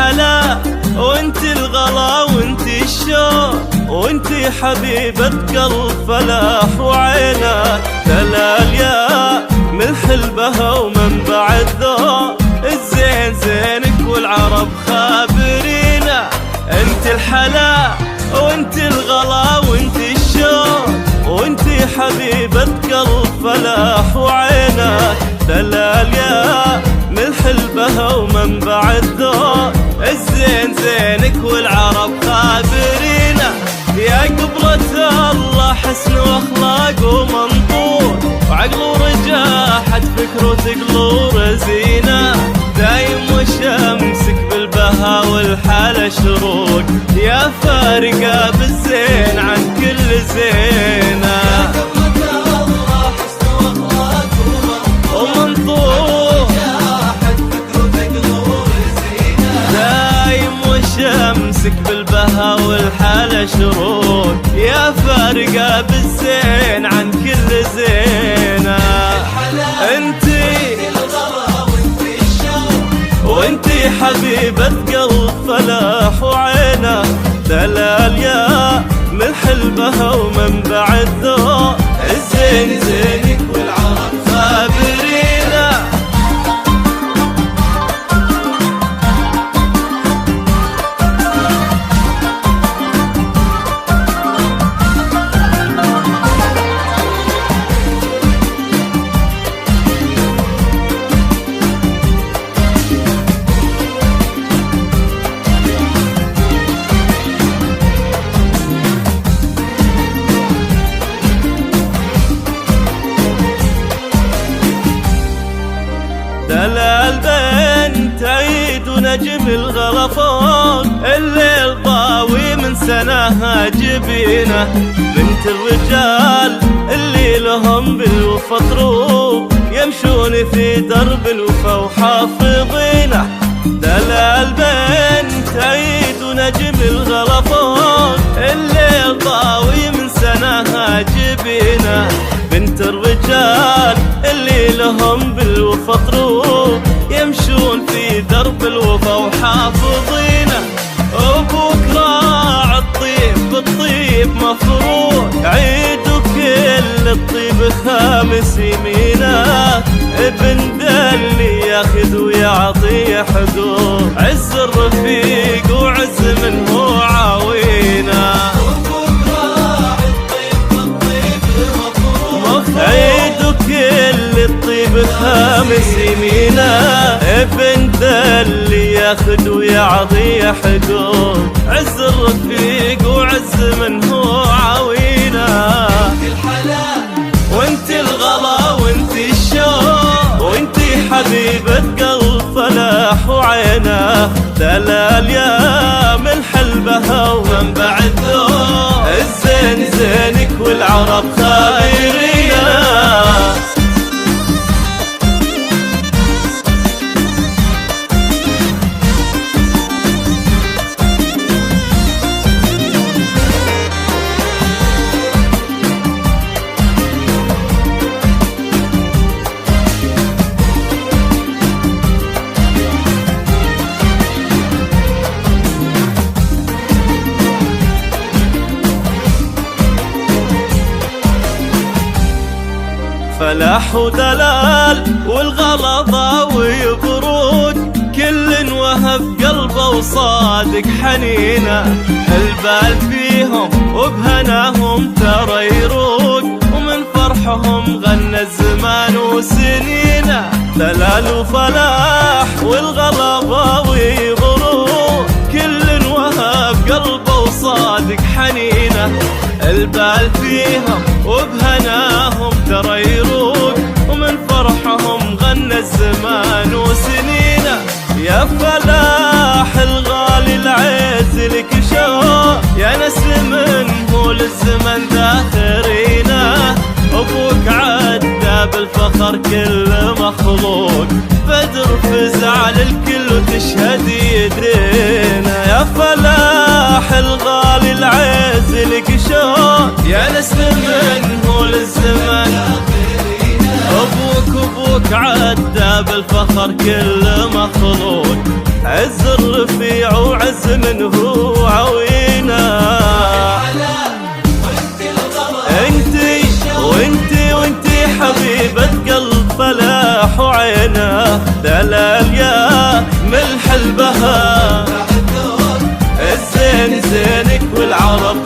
الحلا وانت الغلا وانت الشوق وانت حبيبة قلب فلاح وعينك دلال يا ملح البها ومنبع الذوق الزين زينك والعرب خابرينا. انت الحلا وانت الغلا وانت الشوق وانت حبيبة قلب فلاح وعينك دلال يا ملح البها ومنبع الذوق الزين زينك والعرب خابرينا. يا قبلة الله حسن واخلاق ومنطور وعقل ورجاحة فكر وثقل ورزينة دايم وشمسك بالبها والحالة شروق يا فارقة بالزين عن كل زينة. يا قبلة الله حسن واخلاق ومنطور وجاحة فكر وثقل ورزينة دايم وشمسك بالبها والحالة شروق يا فارقة بالزين عن كل زينة. انتي الغلا وانت الشوق وانتي حبيبة قلب فلاح وعينه دلال يا ملح البها ومنبع الذوق الزين زينك والعرب خابرينا. دلال بنت عيد ونجم الغلا فوق الليل ضاوي من سناها جبينه بنت الرجال اللي لهم بالوفا طروق يمشون في درب الوفا وحافظينه. دلال بنت عيد ونجم الغلا فوق الليل ضاوي من سناها جبينه بنت الرجال اللي لهم بالوفا طروق يمشون في درب الوفا وحافظينه. ابوك راعى الطيب بالطيب مفروض عيد كل الطيب خامس يمينه ابن دلي ياخذ ويعطي حدود عز الرفيق وعز من هو عاوينه. عيد كل الطيب خامس يمينه ابن دلي ياخذ ويعطي حدود عز الرفيق وعز من هو عاوينه. وانت الغلا وانت الشوق وانت حبيبة قلب فلاح وعينه دلال يا ملح البها ومنبع الذوق الزين زينك والعرب خيرينا. فلاح ودلال والغلا ضاوي برود كل وهب قلبه وصادق حنينه البال فيهم وبهناهم ترى يروق ومن فرحهم غنى الزمان وسنينه. دلال وفلاح والغلا ضاوي برود كل وهب قلبه وصادق حنينه البال فيهم وبهناهم ترى يروق ومن فرحهم غنى الزمان وسنينه. يا فلاح الغالي العز لك شوق يا نسل من هو للزمن ذاخرينه ابوك عدى بالفخر كل مخلوق بدر فزع للكل وتشهد يدينا. يا فلاح الغالي العز لك شوق يا نسل من هو للزمن ابوك عدى بالفخر كل مخلوق عز الرفيع وعز من هو عوينا. وانتي حبيبة قلب فلاح وعينا، دلال يا ملح البهار، الزين زينك والعرب